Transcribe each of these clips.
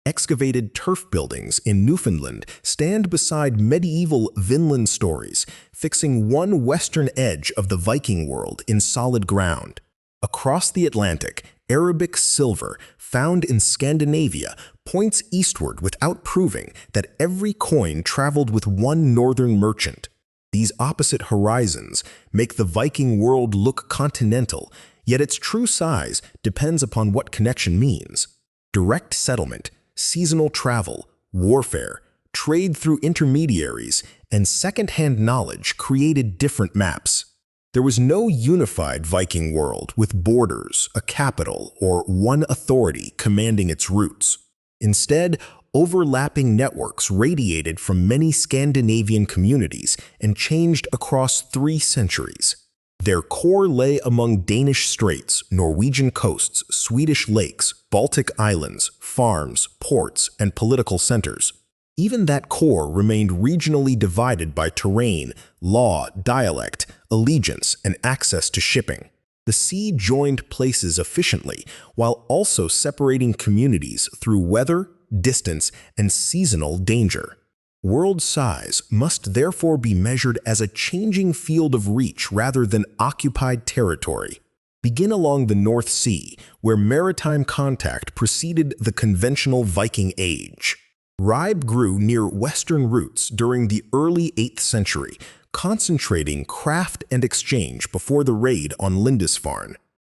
Excavated turf buildings in Newfoundland stand beside medieval Vinland stories, fixing one western edge of the Viking world in solid ground. Across the Atlantic, Arabic silver, found in Scandinavia, points eastward without proving that every coin traveled with one northern merchant. These opposite horizons make the Viking world look continental, yet its true size depends upon what connection means. Direct settlement, seasonal travel, warfare, trade through intermediaries, and second-hand knowledge created different maps. There was no unified Viking world with borders, a capital, or one authority commanding its routes. Instead, overlapping networks radiated from many Scandinavian communities and changed across 3 centuries. Their core lay among Danish straits, Norwegian coasts, Swedish lakes, Baltic islands, farms, ports, and political centers. Even that core remained regionally divided by terrain, law, dialect, allegiance, and access to shipping. The sea joined places efficiently, while also separating communities through weather, distance, and seasonal danger. World size must therefore be measured as a changing field of reach rather than occupied territory. Begin along the North Sea, where maritime contact preceded the conventional Viking Age. Ribe grew near western routes during the early 8th century, concentrating craft and exchange before the raid on Lindisfarne.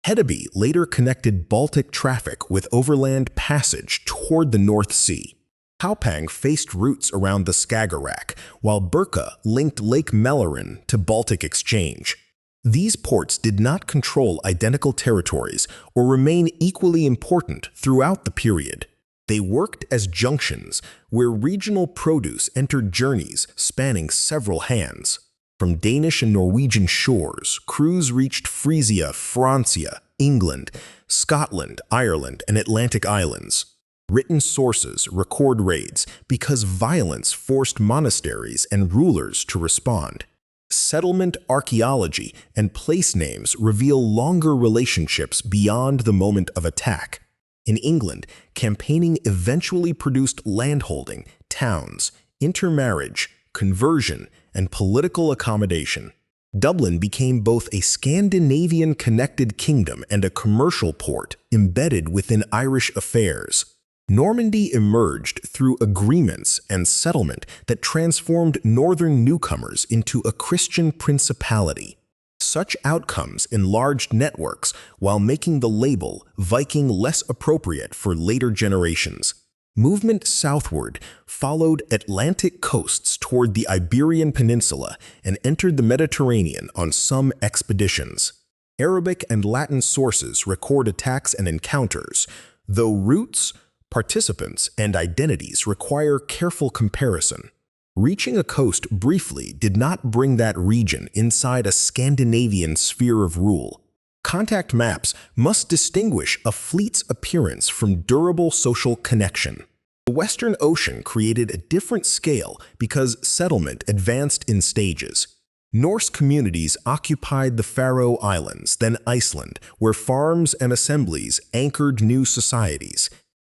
Hedeby later connected Baltic traffic with overland passage toward the North Sea. Haupang faced routes around the Skagerrak, while Birka linked Lake Mälaren to Baltic exchange. These ports did not control identical territories or remain equally important throughout the period. They worked as junctions where regional produce entered journeys spanning several hands. From Danish and Norwegian shores, crews reached Frisia, Francia, England, Scotland, Ireland, and Atlantic islands. Written sources record raids because violence forced monasteries and rulers to respond. Settlement archaeology and place names reveal longer relationships beyond the moment of attack. In England, campaigning eventually produced landholding, towns, intermarriage, conversion, and political accommodation. Dublin became both a Scandinavian-connected kingdom and a commercial port embedded within Irish affairs. Normandy emerged through agreements and settlement that transformed northern newcomers into a Christian principality. Such outcomes enlarged networks while making the label Viking less appropriate for later generations. Movement southward followed Atlantic coasts toward the Iberian Peninsula and entered the Mediterranean on some expeditions. Arabic and Latin sources record attacks and encounters, though roots, participants, and identities require careful comparison. Reaching a coast briefly did not bring that region inside a Scandinavian sphere of rule. Contact maps must distinguish a fleet's appearance from durable social connection. The Western Ocean created a different scale because settlement advanced in stages. Norse communities occupied the Faroe Islands, then Iceland, where farms and assemblies anchored new societies.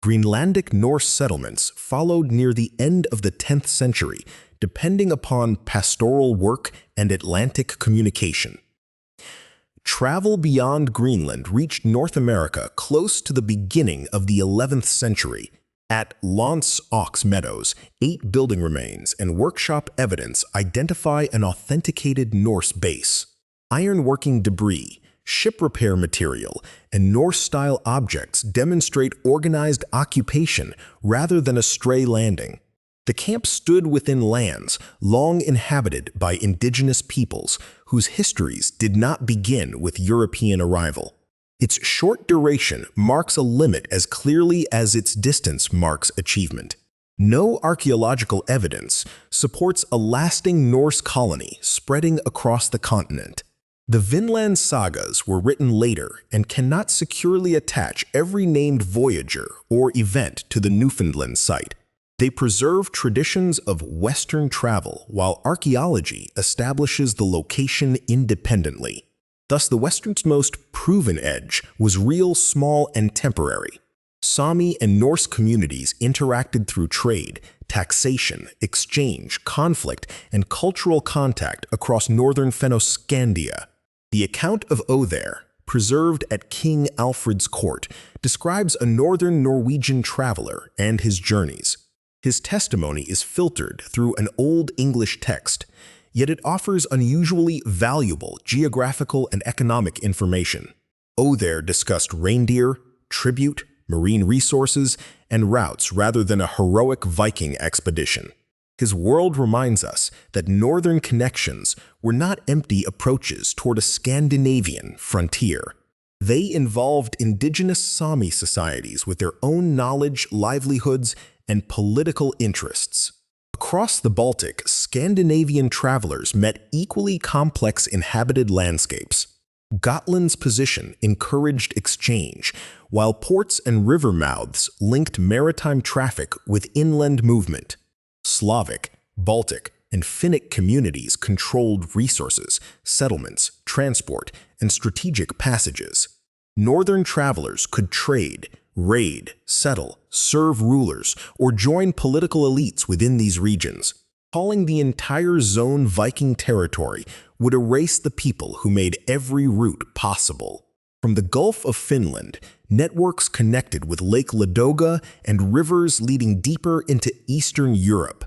Greenlandic Norse settlements followed near the end of the 10th century, depending upon pastoral work and Atlantic communication. Travel beyond Greenland reached North America close to the beginning of the 11th century. At L'Anse aux Meadows, 8 building remains and workshop evidence identify an authenticated Norse base. Ironworking debris, ship repair material, and Norse-style objects demonstrate organized occupation rather than a stray landing. The camp stood within lands long inhabited by indigenous peoples whose histories did not begin with European arrival. Its short duration marks a limit as clearly as its distance marks achievement. No archaeological evidence supports a lasting Norse colony spreading across the continent. The Vinland sagas were written later and cannot securely attach every named voyager or event to the Newfoundland site. They preserve traditions of Western travel while archaeology establishes the location independently. Thus, the westernmost proven edge was real, small, and temporary. Sámi and Norse communities interacted through trade, taxation, exchange, conflict, and cultural contact across northern Fennoscandia. The account of Othere, preserved at King Alfred's court, describes a northern Norwegian traveler and his journeys. His testimony is filtered through an Old English text, yet it offers unusually valuable geographical and economic information. Othere discussed reindeer, tribute, marine resources, and routes rather than a heroic Viking expedition. His world reminds us that northern connections were not empty approaches toward a Scandinavian frontier. They involved indigenous Sámi societies with their own knowledge, livelihoods, and political interests. Across the Baltic, Scandinavian travelers met equally complex inhabited landscapes. Gotland's position encouraged exchange, while ports and river mouths linked maritime traffic with inland movement. Slavic, Baltic, and Finnic communities controlled resources, settlements, transport, and strategic passages. Northern travelers could trade, raid, settle, serve rulers, or join political elites within these regions. Calling the entire zone Viking territory would erase the people who made every route possible. From the Gulf of Finland, networks connected with Lake Ladoga and rivers leading deeper into Eastern Europe.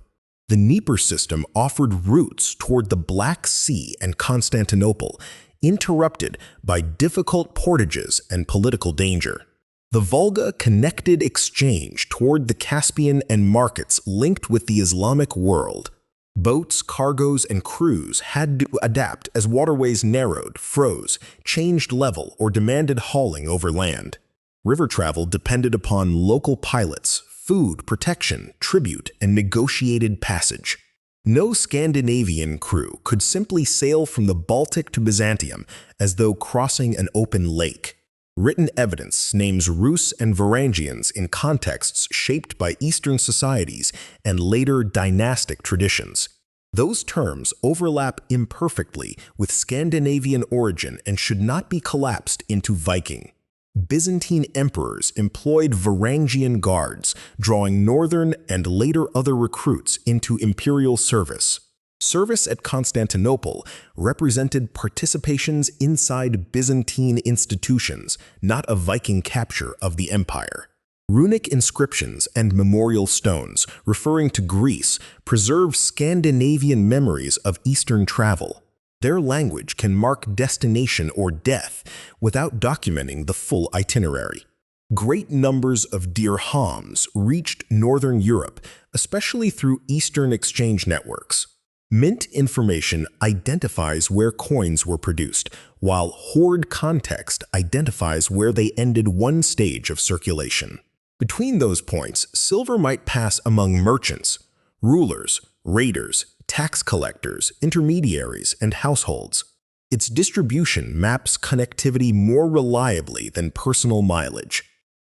The Dnieper system offered routes toward the Black Sea and Constantinople, interrupted by difficult portages and political danger. The Volga connected exchange toward the Caspian and markets linked with the Islamic world. Boats, cargoes, and crews had to adapt as waterways narrowed, froze, changed level, or demanded hauling over land. River travel depended upon local pilots, food, protection, tribute, and negotiated passage. No Scandinavian crew could simply sail from the Baltic to Byzantium as though crossing an open lake. Written evidence names Rus and Varangians in contexts shaped by Eastern societies and later dynastic traditions. Those terms overlap imperfectly with Scandinavian origin and should not be collapsed into Viking. Byzantine emperors employed Varangian guards, drawing northern and later other recruits into imperial service. Service at Constantinople represented participations inside Byzantine institutions, not a Viking capture of the empire. Runic inscriptions and memorial stones, referring to Greece, preserve Scandinavian memories of Eastern travel. Their language can mark destination or death without documenting the full itinerary. Great numbers of dirhams reached northern Europe, especially through Eastern exchange networks. Mint information identifies where coins were produced, while hoard context identifies where they ended one stage of circulation. Between those points, silver might pass among merchants, rulers, raiders, tax collectors, intermediaries, and households. Its distribution maps connectivity more reliably than personal mileage.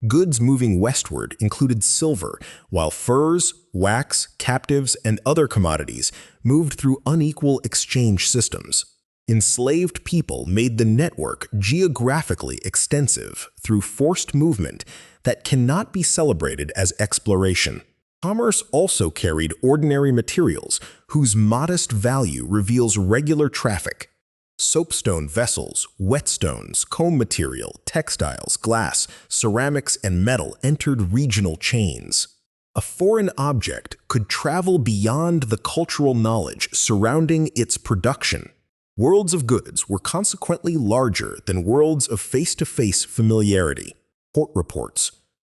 Goods moving westward included silver, while furs, wax, captives, and other commodities moved through unequal exchange systems. Enslaved people made the network geographically extensive through forced movement that cannot be celebrated as exploration. Commerce also carried ordinary materials whose modest value reveals regular traffic. Soapstone vessels, whetstones, comb material, textiles, glass, ceramics, and metal entered regional chains. A foreign object could travel beyond the cultural knowledge surrounding its production. Worlds of goods were consequently larger than worlds of face-to-face familiarity. Court reports,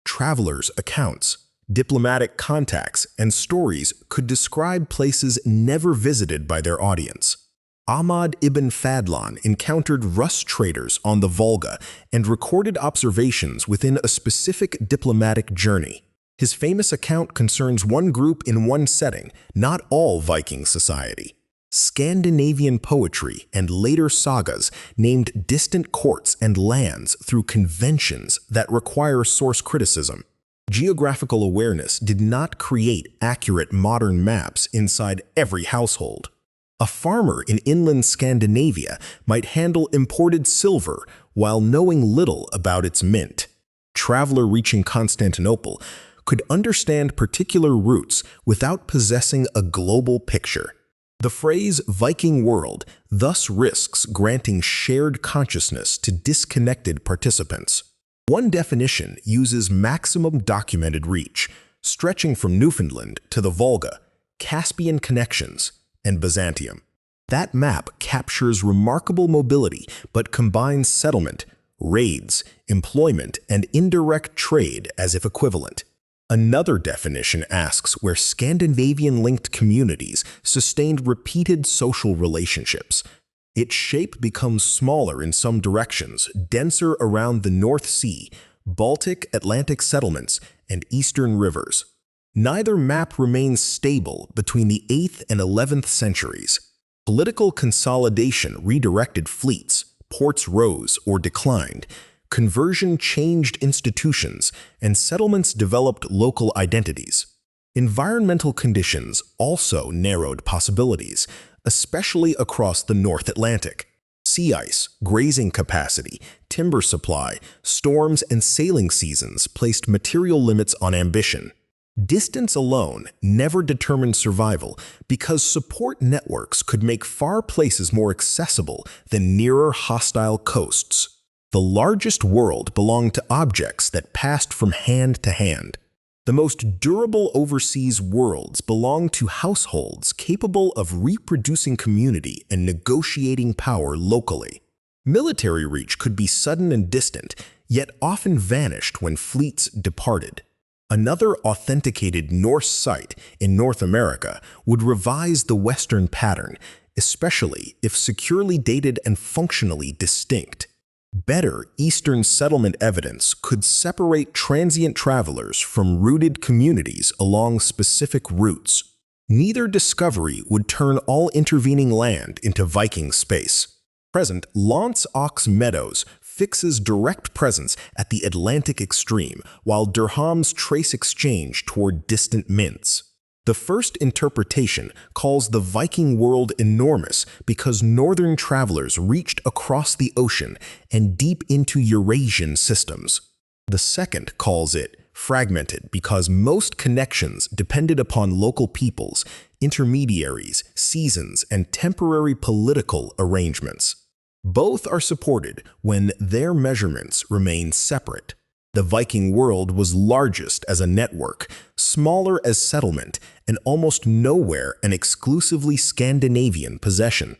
travelers' accounts, diplomatic contacts, and stories could describe places never visited by their audience. Ahmad ibn Fadlan encountered Rus traders on the Volga and recorded observations within a specific diplomatic journey. His famous account concerns one group in one setting, not all Viking society. Scandinavian poetry and later sagas named distant courts and lands through conventions that require source criticism. Geographical awareness did not create accurate modern maps inside every household. A farmer in inland Scandinavia might handle imported silver while knowing little about its mint. traveler reaching Constantinople could understand particular routes without possessing a global picture. The phrase Viking world thus risks granting shared consciousness to disconnected participants. One definition uses maximum documented reach, stretching from Newfoundland to the Volga, Caspian connections, and Byzantium. That map captures remarkable mobility but combines settlement, raids, employment, and indirect trade as if equivalent. Another definition asks where Scandinavian-linked communities sustained repeated social relationships. Its shape becomes smaller in some directions, denser around the North Sea, Baltic, Atlantic settlements, and eastern rivers. Neither map remains stable between the 8th and 11th centuries. Political consolidation redirected fleets, ports rose or declined, conversion changed institutions, and settlements developed local identities. Environmental conditions also narrowed possibilities, especially across the North Atlantic. Sea ice, grazing capacity, timber supply, storms, and sailing seasons placed material limits on ambition. Distance alone never determined survival because support networks could make far places more accessible than nearer hostile coasts. The largest world belonged to objects that passed from hand to hand. The most durable overseas worlds belonged to households capable of reproducing community and negotiating power locally. Military reach could be sudden and distant, yet often vanished when fleets departed. Another authenticated Norse site in North America would revise the Western pattern, especially if securely dated and functionally distinct. Better Eastern settlement evidence could separate transient travelers from rooted communities along specific routes. Neither discovery would turn all intervening land into Viking space. Present Lance Ox Meadows fixes direct presence at the Atlantic extreme, while dirhams trace exchange toward distant mints. The first interpretation calls the Viking world enormous because northern travelers reached across the ocean and deep into Eurasian systems. The second calls it fragmented because most connections depended upon local peoples, intermediaries, seasons, and temporary political arrangements. Both are supported when their measurements remain separate. The Viking world was largest as a network, smaller as settlement, and almost nowhere an exclusively Scandinavian possession.